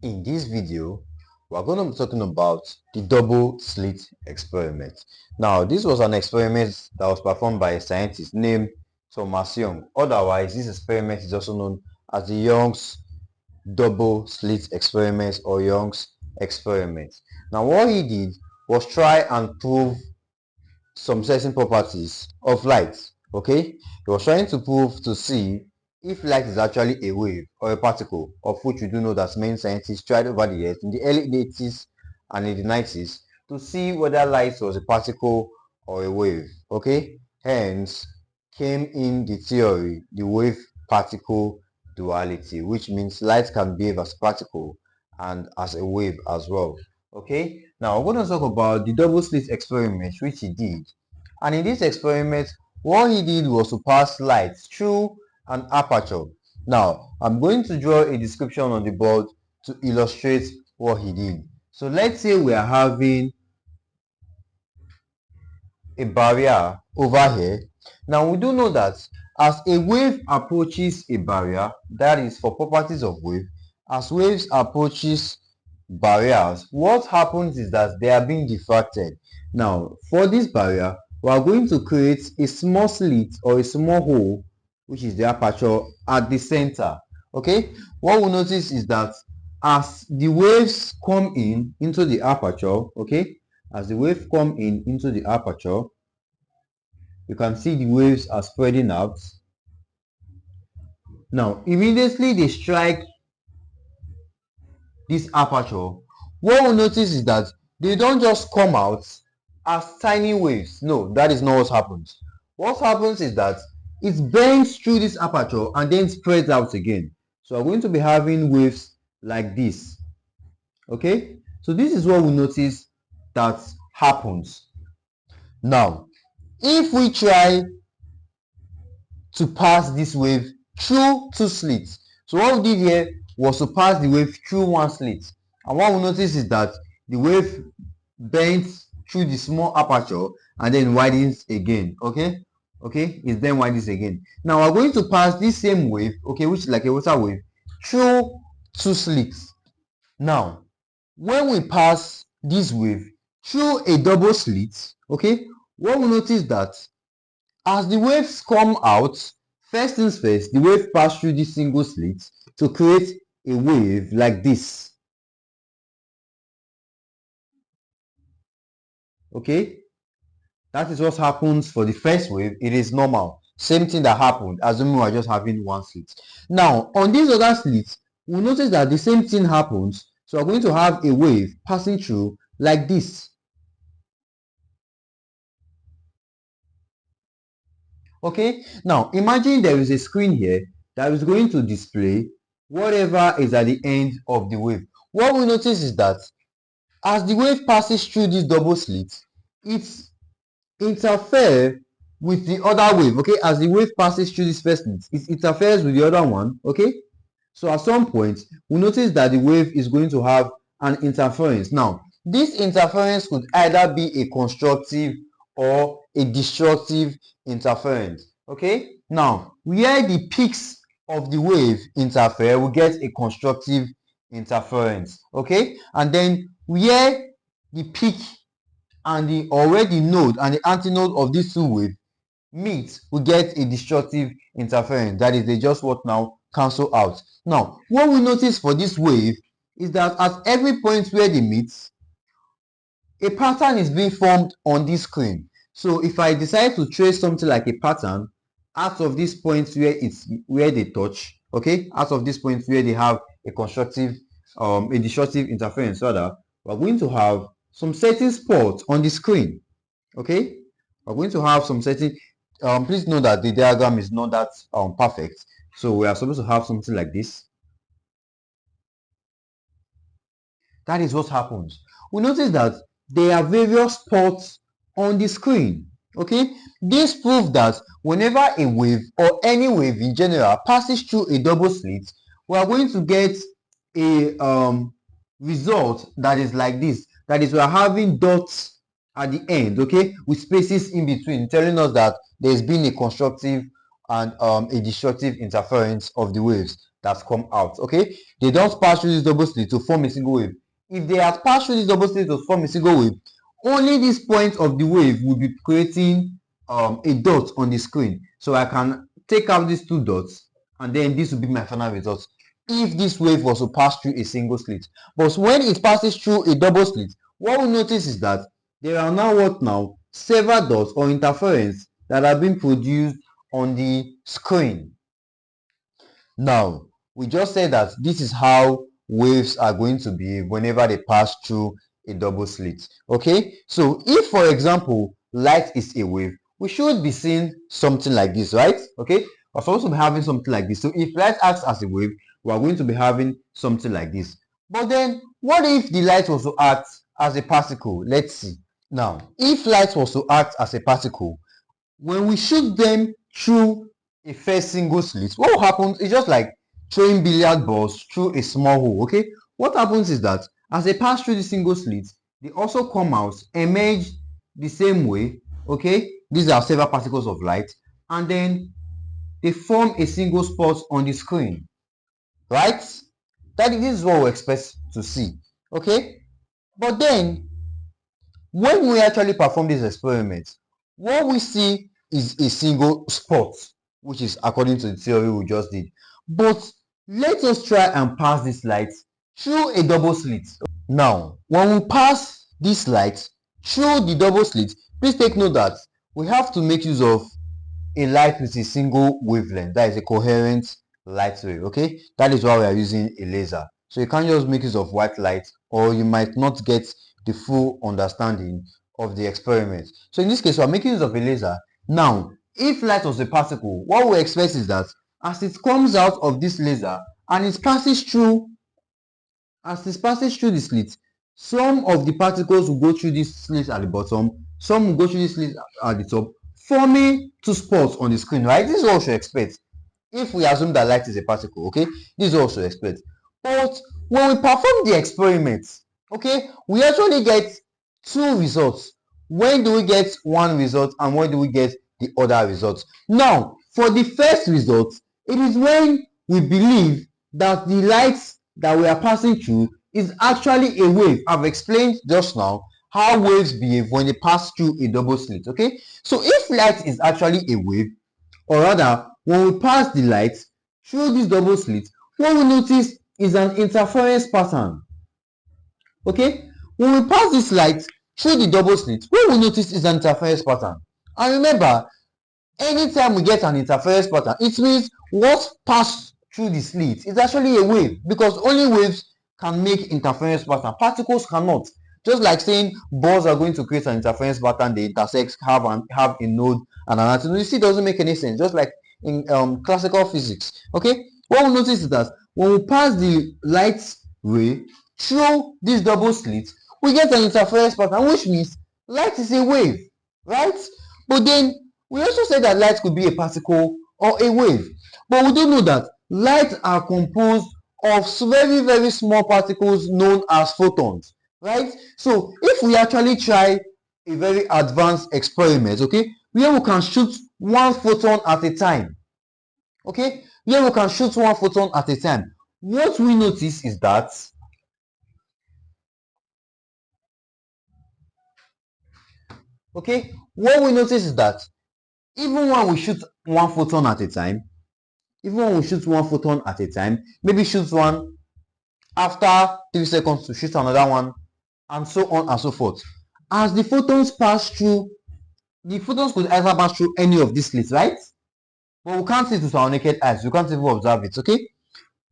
In this video, we're going to be talking about the double slit experiment. Now, this was an experiment that was performed by a scientist named Thomas Young. Otherwise, this experiment is also known as the Young's double slit experiment or Young's experiment. Now, what he did was try and prove some certain properties of light. Okay, he was trying to see if light is actually a wave or a particle, of which we do know that many scientists tried over the years in the early 80s and in the 90s to see whether light was a particle or a wave. Okay, hence came in the theory, the wave particle duality, which means light can behave as a particle and as a wave as well. Okay, now we're going to talk about the double slit experiment which he did. And in this experiment, what he did was to pass light through an aperture. Now, I'm going to draw a description on the board to illustrate what he did. So let's say we are having a barrier over here. Now, we do know that as a wave approaches a barrier, that is for properties of wave, as waves approaches barriers, what happens is that they are being diffracted. Now, for this barrier, we are going to create a small slit or a small hole, which is the aperture at the center. Okay, what we'll notice is that as the waves come in into the aperture, okay, as the wave come in into the aperture, you can see the waves are spreading out. Now, immediately they strike this aperture, what we'll notice is that they don't just come out as tiny waves. No, that is not what happens. What happens is that it bends through this aperture and then spreads out again. So we're going to be having waves like this. Okay, so this is what we notice that happens. Now, if we try to pass this wave through two slits, so what we did here was to pass the wave through one slit, and what we notice is that the wave bends through the small aperture and then widens again. Okay, it then widens again. Now we're going to pass this same wave, okay, which is like a water wave, through two slits. Now when we pass this wave through a double slit, okay, what we notice that as the waves come out, first things first, the wave pass through this single slit to create a wave like this. Okay, that is what happens for the first wave. It is normal, same thing that happened assuming we are just having one slit. Now on these other slits, we notice that the same thing happens, so we're going to have a wave passing through like this. Okay, now imagine there is a screen here that is going to display whatever is at the end of the wave. What we notice is that as the wave passes through this double slit, it interferes with the other wave. Okay, as the wave passes through this first slit, it interferes with the other one. Okay, so at some point we notice that the wave is going to have an interference. Now this interference could either be a constructive or a destructive interference. Okay, now where the peaks of the wave interfere, we get a constructive interference. Okay, and then where the peak and the already node and the antinode of these two waves meet, we get a destructive interference. That is, they just what now cancel out. Now what we notice for this wave is that at every point where they meet, a pattern is being formed on this screen. So if I decide to trace something like a pattern out of these points where they touch, okay, out of these points where they have a constructive a destructive interference, rather, we're going to have some certain spots on the screen. Okay, we're going to have some certain please note that the diagram is not that perfect, so we are supposed to have something like this. That is what happens. We notice that there are various spots on the screen. Okay, this proves that whenever a wave or any wave in general passes through a double slit, we are going to get a result that is like this. That is, we are having dots at the end, okay, with spaces in between, telling us that there's been a constructive and a destructive interference of the waves. that's come out. Okay, they don't pass through this double slit to form a single wave. If they had passed through this double slit to form a single wave, only this point of the wave will be creating a dot on the screen. So I can take out these two dots, and then this will be my final result if this wave was to pass through a single slit. But when it passes through a double slit, what we notice is that there are now several dots or interference that are being produced on the screen. Now, we just said that this is how waves are going to behave whenever they pass through a double slit. Okay, so if, for example, light is a wave, we should be seeing something like this, right? Okay, we're supposed to be having something like this. So if light acts as a wave, we are going to be having something like this. But then, what if the light was to act as a particle? Let's see. Now, if light was to act as a particle, when we shoot them through a first single slit, what will happen is just like throwing billiard balls through a small hole. Okay, what happens is that as they pass through the single slit, they also come out, emerge the same way. Okay, these are several particles of light, and then they form a single spot on the screen, right? This is what we expect to see. Okay, but then when we actually perform this experiment, what we see is a single spot, which is according to the theory we just did. But let us try and pass this light through a double slit. Now, when we pass this light through the double slit, please take note that we have to make use of a light with a single wavelength, that is a coherent light ray. Okay, that is why we are using a laser. So you can't just make use of white light, or you might not get the full understanding of the experiment. So in this case, we are making use of a laser. Now, if light was a particle, what we expect is that as it comes out of this laser and it passes through, the slit, some of the particles will go through this slit at the bottom, some will go through this slit at the top, forming two spots on the screen, right? This is what we should expect if we assume that light is a particle. Okay, this is what we should expect. But when we perform the experiment, okay, we actually get two results. When do we get one result, and when do we get the other result? Now, for the first result, it is when we believe that the light that we are passing through is actually a wave. I've explained just now how waves behave when they pass through a double slit. Okay, so if light is actually a wave, or rather when we pass the light through this double slit, what we notice is an interference pattern. Okay, when we pass this light through the double slit, what we notice is an interference pattern. And remember, anytime we get an interference pattern, it means what passed through the slit is actually a wave, because only waves can make interference pattern. Particles cannot. Just like saying balls are going to create an interference pattern, they intersect, have a node and an antenna. You see, it doesn't make any sense. Just like in classical physics. Okay, what we notice is that when we pass the light ray through this double slit, we get an interference pattern, which means light is a wave, right? But then we also said that light could be a particle or a wave, but we don't know that light are composed of very, very small particles known as photons, right? So if we actually try a very advanced experiment, okay, where we can shoot one photon at a time, okay, where we can shoot one photon at a time, what we notice is that even when we shoot one photon at a time, maybe shoot one after 3 seconds to shoot another one, and so on and so forth. As the photons pass through, the photons could either pass through any of these slits, right? But we can't see it with our naked eyes. We can't even observe it. Okay,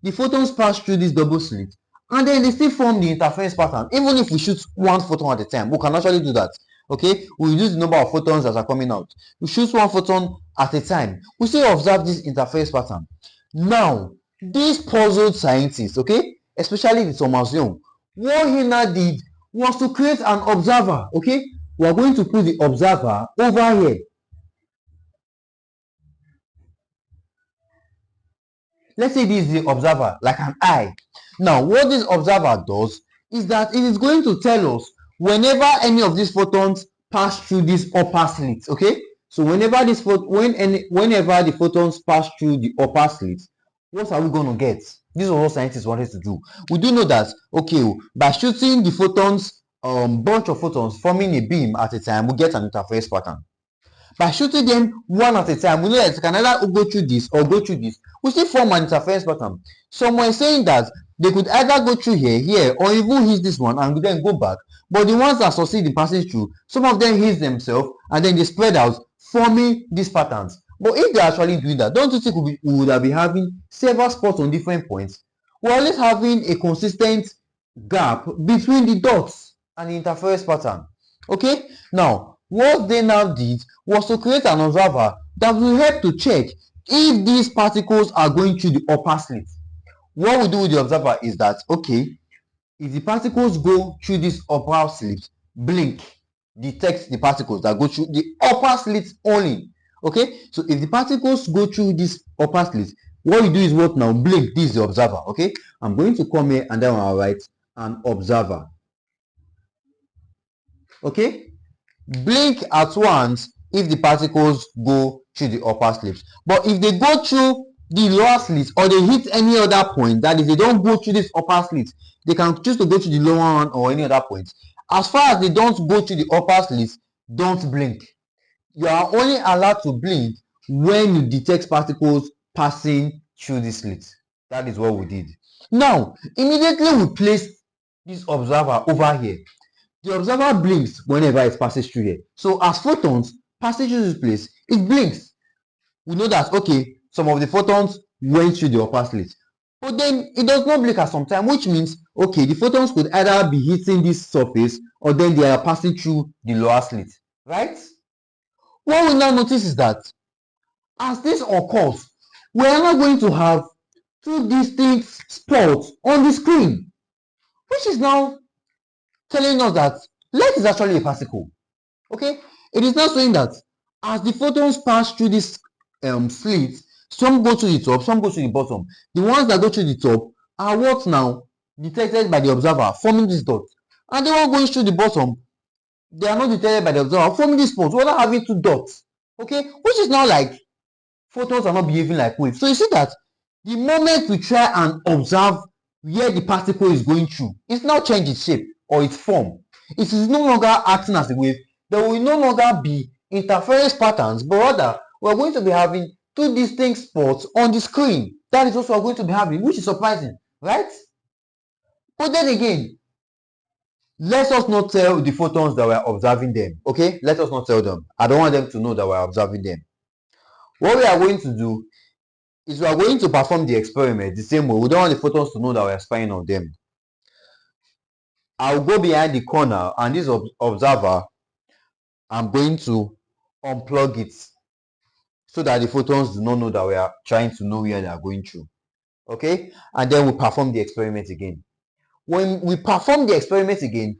the photons pass through this double slit, and then they still form the interference pattern. Even if we shoot one photon at a time, we can actually do that. Okay, we reduce the number of photons that are coming out. We shoot one photon at a time, we still observe this interference pattern. Now, this puzzled scientists, okay, especially the Thomas Young, what he now did was to create an observer. Okay, we are going to put the observer over here. Let's say this is the observer, like an eye. Now, what this observer does is that it is going to tell us whenever any of these photons pass through this upper slit. Okay, so whenever the photons pass through the upper slit, what are we going to get? This is what scientists wanted to do. We do know that, okay, by shooting the photons, bunch of photons forming a beam at a time, we get an interference pattern. By shooting them one at a time, we know that it can either go through this or go through this. We still form an interference pattern. Some were saying that they could either go through here, or even hit this one and then go back. But the ones that succeed in passing through, some of them hit themselves and then they spread out, forming these patterns. But if they're actually doing that, don't you think we would have been having several spots on different points? We're always having a consistent gap between the dots and the interference pattern. Okay, now what they now did was to create an observer that will help to check if these particles are going through the upper slit. What we do with the observer is that, okay, if the particles go through this upper slit, blink, detect the particles that go through the upper slit only. Okay, so if the particles go through this upper slit, what you do is what now? Blink. This is the observer. Okay, I'm going to come here and then I'll write an observer. Okay, blink at once if the particles go through the upper slits. But if they go through the lower slits or they hit any other point, that is, they don't go through this upper slits, they can choose to go to the lower one or any other point. As far as they don't go to the upper slits, don't blink. You are only allowed to blink when you detect particles passing through the slit. That is what we did. Now, immediately we place this observer over here. The observer blinks whenever it passes through here. So as photons passing through this place, it blinks. We know that, okay, some of the photons went through the upper slit. But then it does not blink at some time, which means, okay, the photons could either be hitting this surface or then they are passing through the lower slit, right? What we now notice is that as this occurs, we are now going to have two distinct spots on the screen, which is now telling us that light is actually a particle. Okay, it is now saying that as the photons pass through this slit, some go to the top, some go to the bottom. The ones that go to the top are what now detected by the observer, forming this dot, and the one going through the bottom, they are not detected by the observer, forming this spot. We're not having two dots. Okay, which is now like photons are not behaving like waves. So you see that the moment we try and observe where the particle is going through, it's now changed its shape or its form. It is no longer acting as a wave. There will no longer be interference patterns, but rather we're going to be having two distinct spots on the screen. That is what we're going to be having, which is surprising, right? But then again, let us not tell the photons that we're observing them. Okay, let us not tell them. I don't want them to know that we're observing them. What we are going to do is we are going to perform the experiment the same way. We don't want the photons to know that we are spying on them. I'll go behind the corner and this observer, I'm going to unplug it so that the photons do not know that we are trying to know where they are going through. Okay, and then we perform the experiment again. When we perform the experiment again,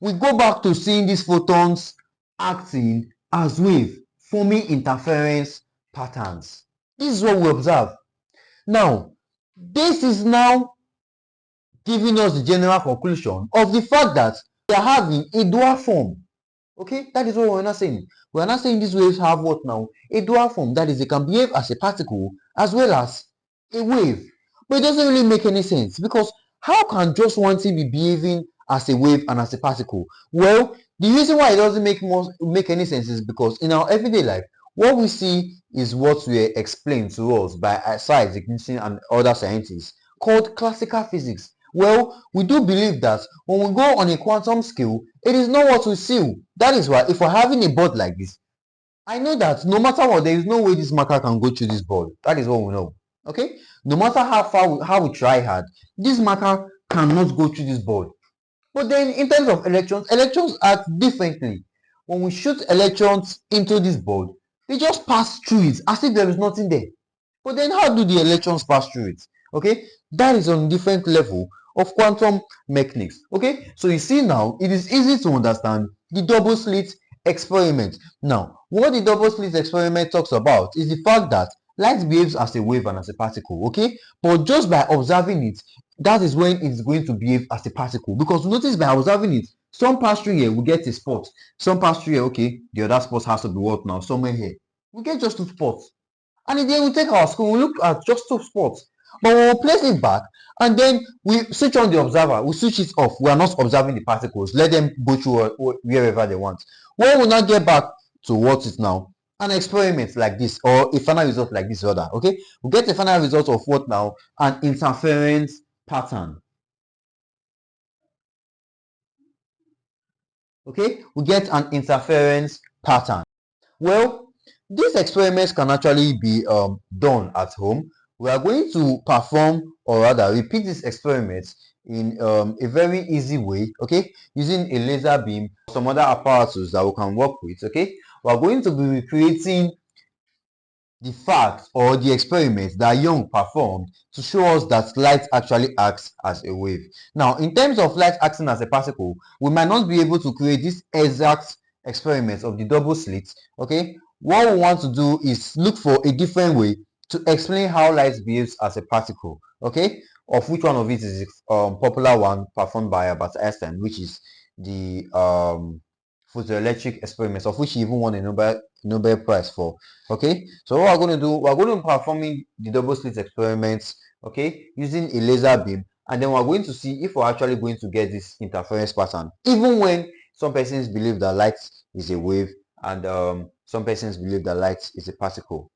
we go back to seeing these photons acting as wave, forming interference patterns. This is what we observe. Now, this is now giving us the general conclusion of the fact that we are having a dual form. Okay, that is what we're not saying. We're not saying these waves have what now? A dual form. That is, they can behave as a particle as well as a wave. But it doesn't really make any sense, because how can just one thing be behaving as a wave and as a particle? Well, the reason why it doesn't make any sense is because in our everyday life, what we see is what were explained to us by Isaac Newton and other scientists, called classical physics. Well, we do believe that when we go on a quantum scale, it is not what we see. That is why if we're having a board like this, I know that no matter what, there is no way this matter can go through this board. That is what we know. Okay, no matter how we try hard, this matter cannot go through this board. But then in terms of electrons act differently. When we shoot electrons into this board, they just pass through it as if there is nothing there. But then how do the electrons pass through it? Okay, that is on a different level of quantum mechanics. Okay, so you see now it is easy to understand the double slit experiment. Now, what the double slit experiment talks about is the fact that light behaves as a wave and as a particle. Okay, but just by observing it, that is when it's going to behave as a particle, because notice by observing it, some pass through here, we get a spot. Some pass through here, okay, the other spot has to be what now? Somewhere here. We get just two spots. And then we take our screen, we look at just two spots. But we will place it back and then we switch on the observer, we switch it off. We are not observing the particles. Let them go through wherever they want. When we will not get back to what is now an experiment like this, or a final result like this rather. Okay, we get a final result of what now? An interference pattern. Okay, we get an interference pattern. Well, these experiments can actually be done at home. We are going to perform, or rather repeat these experiments in a very easy way, okay, using a laser beam, some other apparatus that we can work with. Okay, we are going to be recreating the facts or the experiments that Young performed to show us that light actually acts as a wave. Now, in terms of light acting as a particle, we might not be able to create this exact experiment of the double slit. Okay, what we want to do is look for a different way to explain how light behaves as a particle. Okay, of which one of it is popular one performed by Albert Einstein, which is the photoelectric experiments, of which he even won a Nobel Prize for. Okay, so what we're going to do, we're going to be performing the double slit experiments, okay, using a laser beam, and then we're going to see if we're actually going to get this interference pattern, even when some persons believe that light is a wave and some persons believe that light is a particle.